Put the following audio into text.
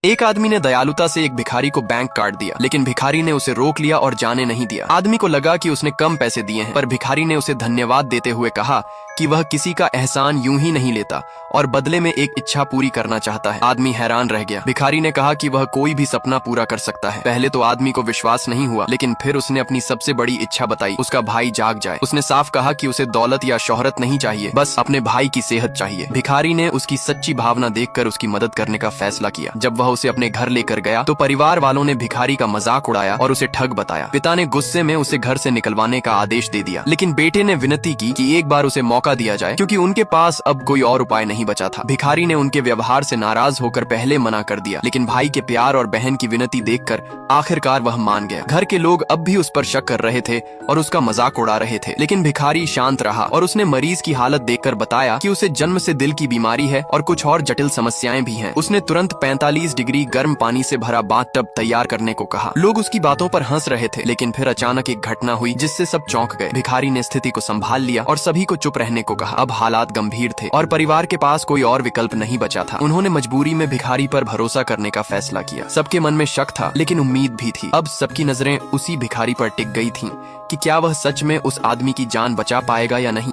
एक आदमी ने दयालुता से एक भिखारी को बैंक कार्ड दिया, लेकिन भिखारी ने उसे रोक लिया और जाने नहीं दिया। आदमी को लगा कि उसने कम पैसे दिए हैं, पर भिखारी ने उसे धन्यवाद देते हुए कहा कि वह किसी का एहसान यूं ही नहीं लेता और बदले में एक इच्छा पूरी करना चाहता है। आदमी हैरान रह गया। भिखारी ने कहा कि वह कोई भी सपना पूरा कर सकता है। पहले तो आदमी को विश्वास नहीं हुआ, लेकिन फिर उसने अपनी सबसे बड़ी इच्छा बताई, उसका भाई जाग जाए। उसने साफ कहा कि उसे दौलत या शोहरत नहीं चाहिए, बस अपने भाई की सेहत चाहिए। भिखारी ने उसकी सच्ची भावना देखकर उसकी मदद करने का फैसला किया। जब वह उसे अपने घर लेकर गया तो परिवार वालों ने भिखारी का मजाक उड़ाया और उसे ठग बताया। पिता ने गुस्से में उसे घर से निकलवाने का आदेश दे दिया, लेकिन बेटे ने विनती की कि एक बार उसे मौका दिया जाए, क्योंकि उनके पास अब कोई और उपाय नहीं बचा था। भिखारी ने उनके व्यवहार से नाराज होकर पहले मना कर दिया, लेकिन भाई के प्यार और बहन की विनती देखकर आखिरकार वह मान गया। घर के लोग अब भी उस पर शक कर रहे थे और उसका मजाक उड़ा रहे थे, लेकिन भिखारी शांत रहा और उसने मरीज की हालत देखकर बताया कि उसे जन्म से दिल की बीमारी है और कुछ और जटिल समस्याएं भी हैं। उसने तुरंत 45 डिग्री गर्म पानी से भरा बाथटब तैयार करने को कहा। लोग उसकी बातों पर हंस रहे थे, लेकिन फिर अचानक एक घटना हुई जिससे सब चौंक गए। भिखारी ने स्थिति को संभाल लिया और सभी को चुप रहने को कहा। अब हालात गंभीर थे और परिवार के पास कोई और विकल्प नहीं बचा था। उन्होंने मजबूरी में भिखारी पर भरोसा करने का फैसला किया। सबके मन में शक था, लेकिन उम्मीद भी थी। अब सबकी नजरें उसी भिखारी पर टिक गई थीं कि क्या वह सच में उस आदमी की जान बचा पाएगा या नहीं।